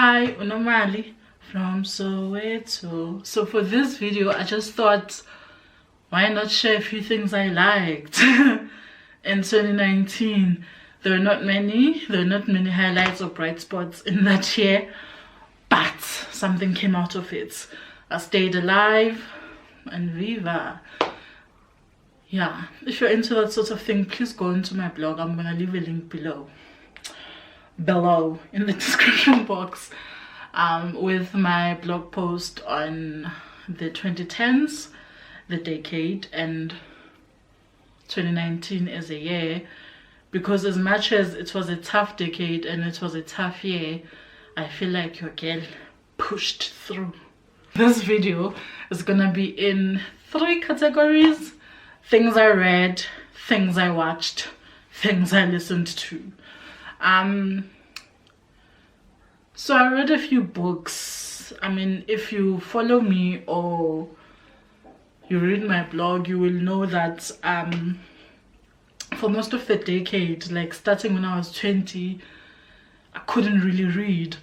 Hi, Nomali from Soweto. So for this video, I just thought, why not share a few things I liked in 2019. There are not many highlights or bright spots in that year, but something came out of it. I stayed alive and viva. Yeah, if you're into that sort of thing, please go into my blog. I'm gonna leave a link below in the description box, with my blog post on the 2010s, the decade, and 2019 as a year, because as much as it was a tough decade and it was a tough year, I feel like your girl pushed through. This video is gonna be in 3 categories: things I read, things I watched, things I listened to. So I read a few books. I mean, if you follow me or you read my blog, you will know that for most of the decade, like starting when I was 20, I couldn't really read,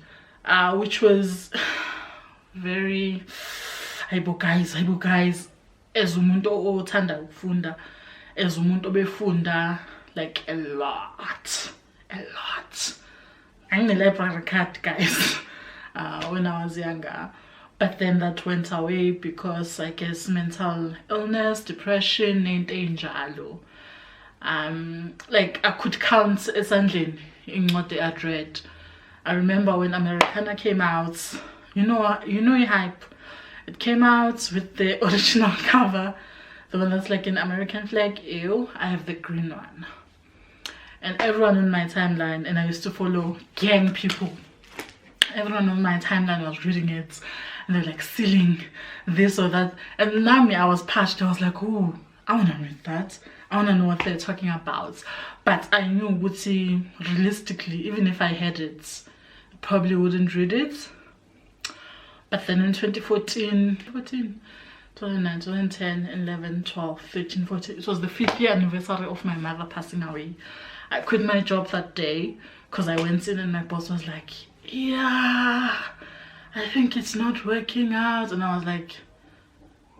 which was very hayibo guys, as umuntu othanda ukufunda, as umuntu obefunda like a lot. I'm a library cat, guys, when I was younger, but then that went away because I guess mental illness, depression, and enjalo. Like I could count esandleni incwadi I'd read. I remember when Americana came out, you know hype. It came out with the original cover, the one that's like an American flag. Ew, I have the green one. And everyone on my timeline, and I used to follow gang people, everyone on my timeline was reading it, and they're like stealing this or that. And now me, I was patched. I was like, oh, I want to read that. I want to know what they're talking about. But I knew, realistically, even if I had it, I probably wouldn't read it. But then in 2009, 2010, 11, 12, 13, 14, it was the 5th year anniversary of my mother passing away. I quit my job that day because I went in and my boss was like, yeah, I think it's not working out. And I was like,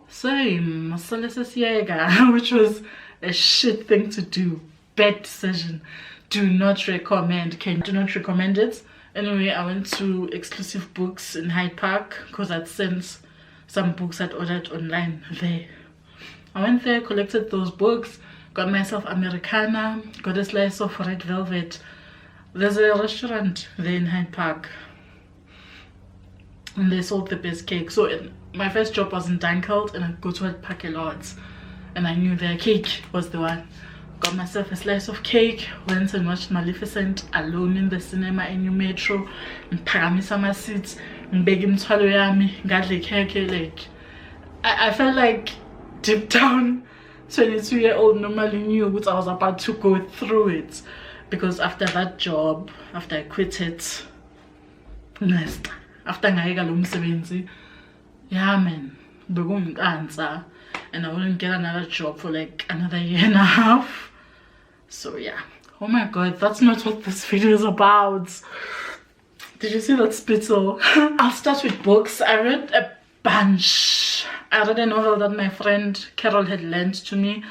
same, which was a shit thing to do. Bad decision. Do not recommend. Do not recommend it. Anyway, I went to Exclusive Books in Hyde Park because I'd sent some books I'd ordered online there. I went there, collected those books, got myself Americana, got a slice of red velvet. There's a restaurant there in Hyde Park and they sold the best cake. So my first job was in Dunkeld and I'd go to Hyde Park a lot, and I knew their cake was the one. Got myself a slice of cake, went and watched Maleficent alone in the cinema in New Metro, and phakamisa my seats, mbeka imithwalo yami, ngadla ikhekhe. Like I felt like deep down 22-year-old Nomali knew what I was about to go through it, because after that job, after I quit it, after ngayeka lo msebenzi, yeah man, bekungqansa, and I wouldn't get another job for like another year and a half. So yeah, oh my god, that's not what this video is about. Did you see that spittle? I'll start with books. I read a bunch. I read a novel that my friend Carol had lent to me.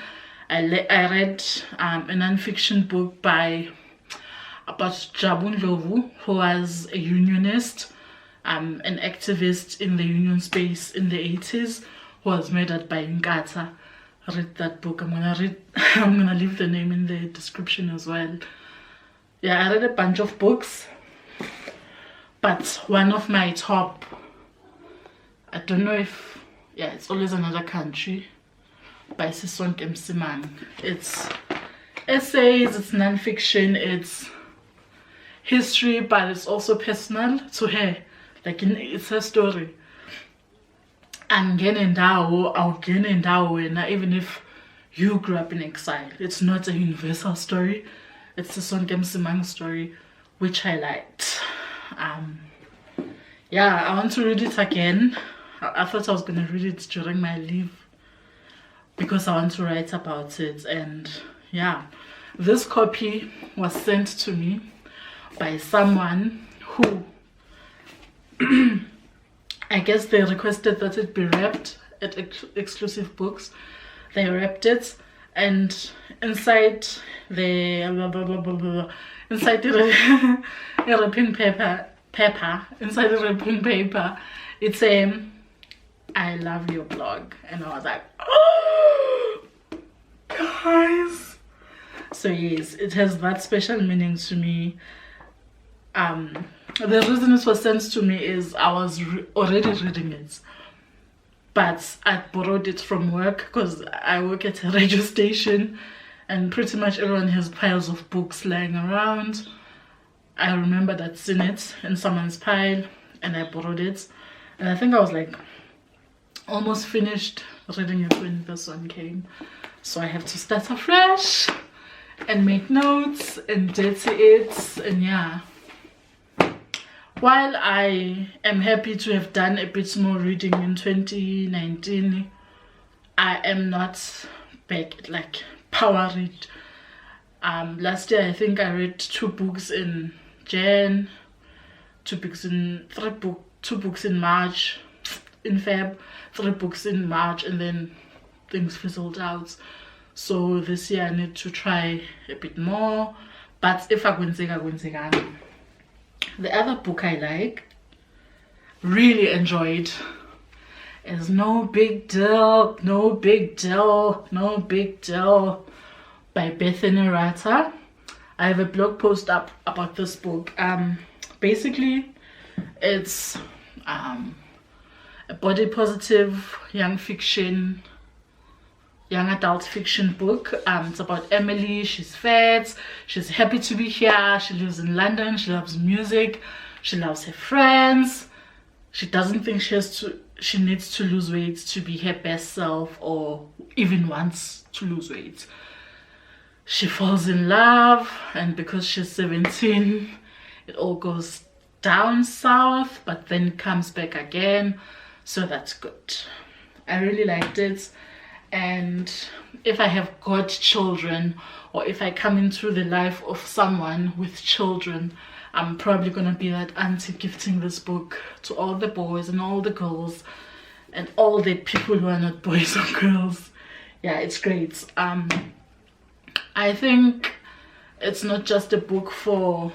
I read a non-fiction book about Jabu Ndlovu, who was a unionist, an activist in the union space in the 80s, who was murdered by Nkatha. Read that book. I'm gonna leave the name in the description as well. Yeah, I read a bunch of books, but one of my top, I don't know if, yeah, It's Always Another Country by Sisonke Msimang. It's essays, it's non-fiction, it's history, but it's also personal to her. Like it's her story. Even if you grew up in exile, it's not a universal story. It's a Sisonke Msimang story, which I liked. Yeah, I want to read it again. I thought I was going to read it during my leave because I want to write about it. And yeah, this copy was sent to me by someone who I guess they requested that it be wrapped at Exclusive Books. They wrapped it, and inside the inside the wrapping paper, inside the wrapping paper, it's a "I love your blog," and I was like, oh, guys. So yes, it has that special meaning to me. The reason it was sent to me is I was already reading it, but I borrowed it from work because I work at a radio station and pretty much everyone has piles of books lying around. I remembered I'd seen it in someone's pile and I borrowed it, and I think I was like almost finished reading it when this one came, so I have to start afresh and make notes and dirty it. And yeah, while I am happy to have done a bit more reading in 2019, I am not back at like power read. Last year I think I read 2 books in Jan, 2 books in March, in Feb, 3 books in March, and then things fizzled out. So this year I need to try a bit more, but if I kwenzeka. The other book I like, really enjoyed, is No Big Deal by Bethany Rata. I have a blog post up about this book. Basically it's a body positive young adult fiction book. It's about Emily. She's fat, she's happy to be here, she lives in London, she loves music, she loves her friends, she doesn't think she needs to lose weight to be her best self or even wants to lose weight. She falls in love, and because she's 17 it all goes down south, but then comes back again, so that's good. I really liked it. And if I have got children, or if I come into the life of someone with children, I'm probably gonna be that auntie gifting this book to all the boys and all the girls and all the people who are not boys or girls. Yeah, it's great. I think it's not just a book for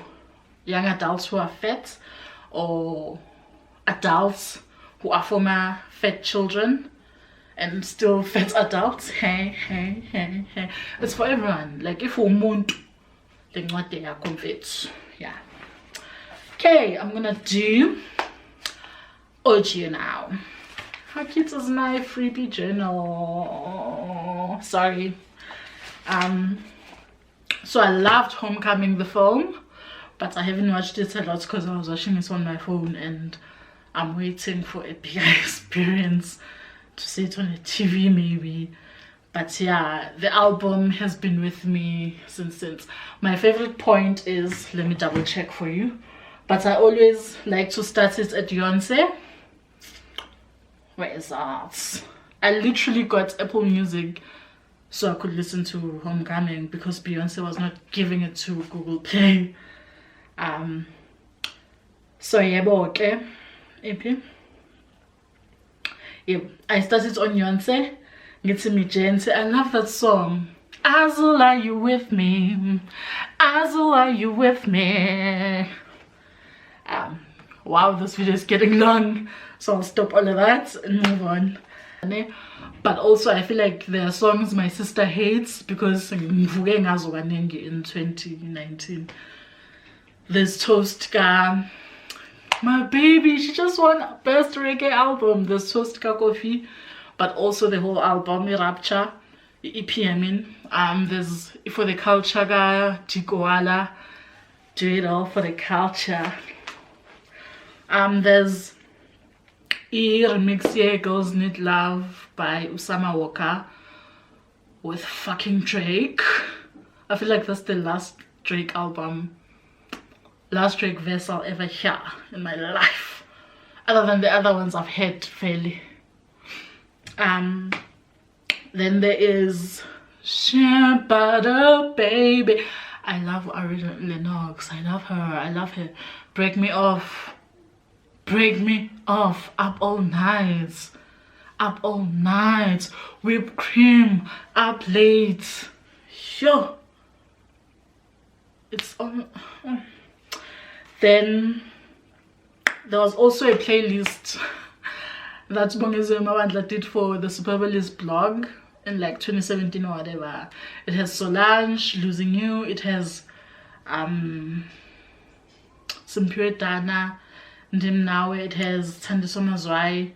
young adults who are fat or adults who are former fat children and still fat adults. Hey. It's for everyone. Like if umuntu lencwadi yakho mfethu. Yeah. Okay, I'm gonna do audio now. How cute is my freebie journal? Sorry. So I loved Homecoming the film, but I haven't watched it a lot because I was watching it on my phone and I'm waiting for a bigger experience to see it on a TV maybe. But yeah, the album has been with me since. My favorite point is, let me double check for you, but I always like to start it at Beyonce. Where is that? I literally got Apple Music so I could listen to Homecoming because Beyonce was not giving it to Google Play. So yeah, okay. Yep, I started on Beyonce. Get me Jency. I love that song. Azul, are you with me? Azul, are you with me? Wow, this video is getting long, so I'll stop all of that and move on. But also I feel like there are songs my sister hates because in 2019 there's Toast Ka, my baby, she just won best reggae album. There's Toast Ka Coffee, but also the whole album, Rapture, EP, I mean. There's For the Culture Ka Tikoala, Do It All for the Culture. There's remix here, Girls Need Love by Usama Walker with fucking Drake. I feel like that's the last Drake album, last Drake verse I'll ever hear in my life, other than the other ones I've heard fairly. Then there is Share Butter Baby. I love Ari Lennox. I love her. Break Me Off. Break Me Off, Up All Night. Up All Night. Whipped Cream, Up Late. Sure. It's on. Then there was also a playlist that Bongezo Mawandla did for the Superbalist blog in like 2017 or whatever. It has Solange, Losing You. It has Simpiwe Dana, Ndim Nawe. It has Thandiso Mazwai.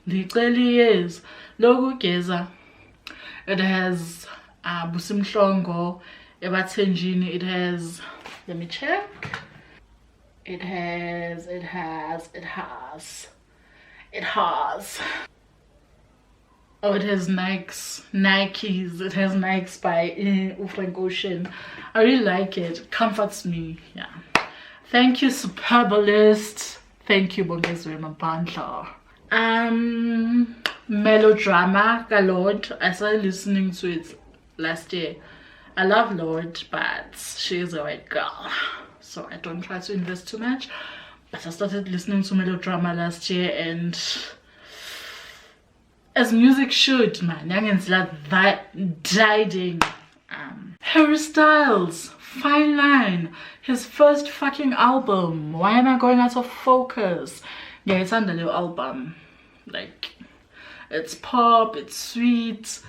Liceli Yes, Logo Geza. It has Busim Shongo, Ebathenjini. It has, let me check. It has. Oh, it has Nikes. It has Nikes by Frank Ocean. I really like it. It comforts me. Yeah. Thank you, Superbalist. Thank you, Bongezwe Mabandla. Melodrama, Lord. I started listening to it last year. I love Lord, but she is a white girl, so I don't try to invest too much. But I started listening to Melodrama last year, and as music should, man, youngins like that diding. Harry Styles, Fine Line, his first fucking album. Why am I going out of focus? Yeah, it's under the album. Like, it's pop, it's sweet,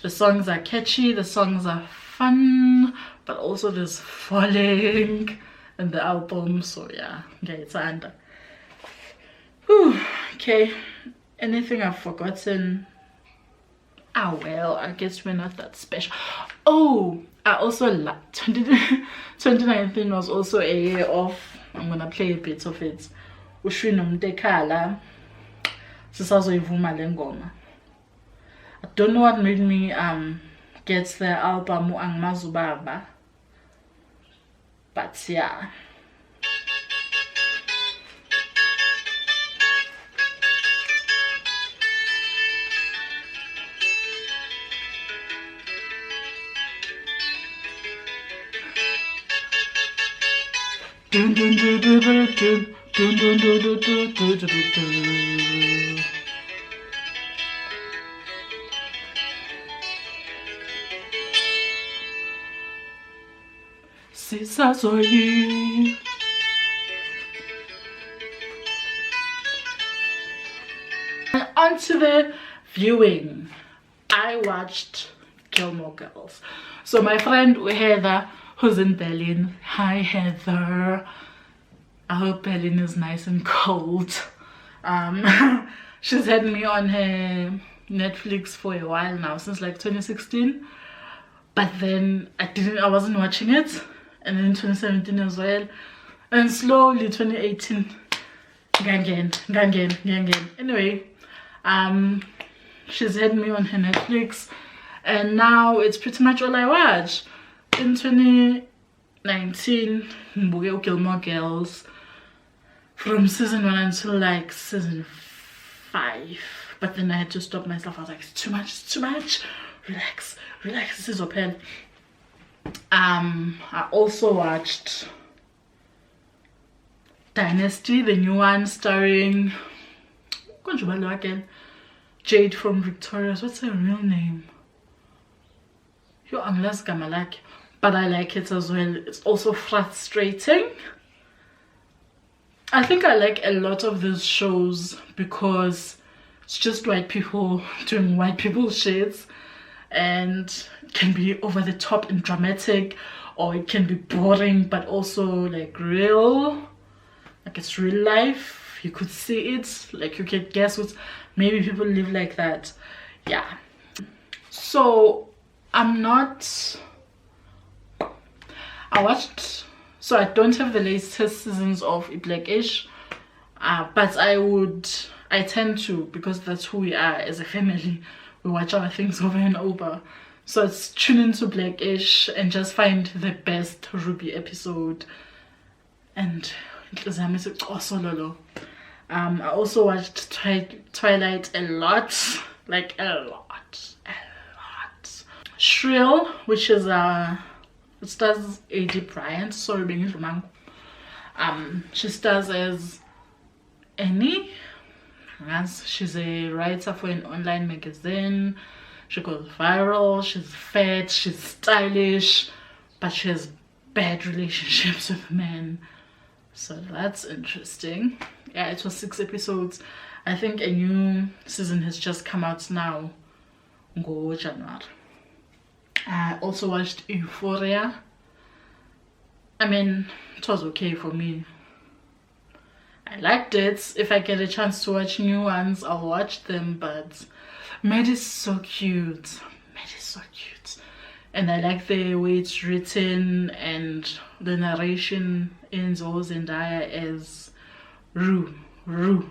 the songs are catchy, the songs are fun, but also there's falling in the album. So yeah, it's under. Whew, okay, anything I've forgotten? Ah, well, I guess we're not that special. Oh, I also like 2019 was also a year of, I'm gonna play a bit of it. Ushwino Mtekala, Sisazoyivuma le ngoma. I don't know what made me get the album Angmazubaba, but yeah. Dun dun dun dun dun dun dun dun dun dun dun dun. Sisazoyi. And on to the viewing. I watched Gilmore Girls. So my friend Heather, who's in Berlin. Hi Heather. I hope Berlin is nice and cold. She's had me on her Netflix for a while now, since like 2016. But then I wasn't watching it. And then 2017 as well. And slowly 2018. Gangen. Anyway, she's had me on her Netflix. And now it's pretty much all I watch. In 2019, Mbuge Gilmore Girls from season 1 until like season 5. But then I had to stop myself. I was like, it's too much. Relax, this is open. I also watched Dynasty, the new one starring Jade from Victorious. What's her real name? But I like it as well. It's also frustrating. I think I like a lot of these shows because it's just white people doing white people shit, and it can be over the top and dramatic, or it can be boring but also like real, like it's real life. You could see it, like you can guess what maybe people live like that. Yeah, so so I don't have the latest seasons of Blackish, but I tend to, because that's who we are as a family. We watch our things over and over. So it's tune into Blackish and just find the best Ruby episode. And I also watched Twilight a lot, like a lot. Shrill, which is it stars A.D. Bryant. Sorry, being Mango. She stars as Annie. Yes, she's a writer for an online magazine. She goes viral. She's fat, she's stylish, but she has bad relationships with men. So that's interesting. Yeah, it was 6 episodes. I think a new season has just come out now. Go January. I also watched Euphoria. I mean, it was okay for me. I liked it. If I get a chance to watch new ones, I'll watch them. But Matt is so cute. Matt is so cute. And I like the way it's written, and the narration ends Zendaya as Rue, you'll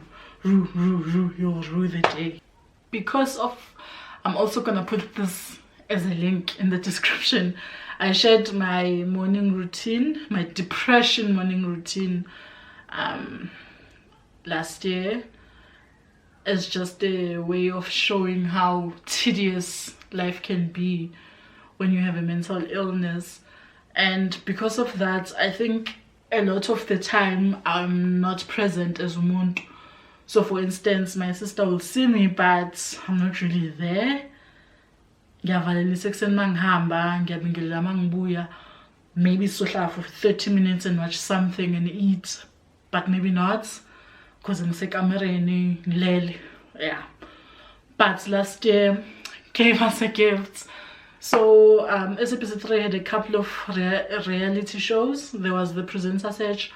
rue the day. Because of, I'm also gonna put this as a link in the description. I shared my morning routine, my depression morning routine last year, as just a way of showing how tedious life can be when you have a mental illness. And because of that, I think a lot of the time I'm not present as umuntu. So for instance, my sister will see me, but I'm not really there. Maybe sohla for 30 minutes and watch something and eat, but maybe not, because I'm sick. Yeah. But last year gave us a gift. So episode 3 had a couple of reality shows. There was the Presenter Search,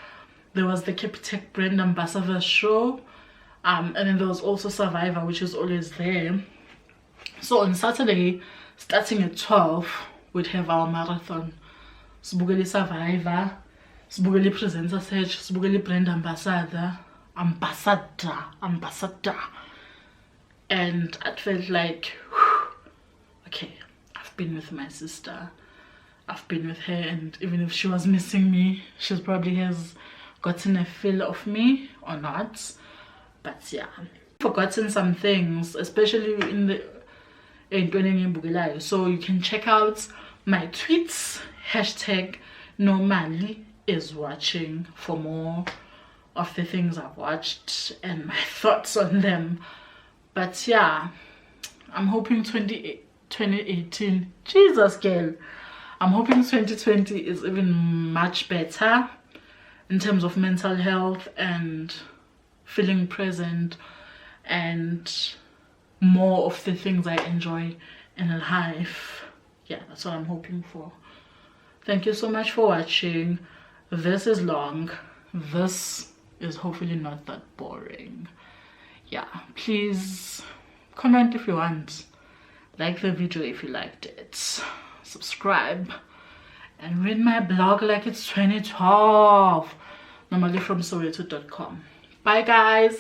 there was the Capitec Brand Ambassador show, and then there was also Survivor, which is always there. So on Saturday, starting at 12, we'd have our marathon. Sibukeli Survivor, Sibukeli Presenter Search, Sibukeli Brand Ambassador. And I felt like, okay, I've been with my sister, I've been with her, and even if she was missing me, she probably has gotten a feel of me or not. But yeah, I've forgotten some things, especially in the so you can check out my tweets, #Nomali is watching, for more of the things I've watched and my thoughts on them. But yeah, I'm hoping 2018, Jesus girl, I'm hoping 2020 is even much better in terms of mental health and feeling present and more of the things I enjoy in life. Yeah, that's what I'm hoping for. Thank you so much for watching. This is long. This is hopefully not that boring. Yeah, please comment if you want, like the video if you liked it, subscribe, and read my blog like it's 2012, Nomali from Soweto.com. Bye guys.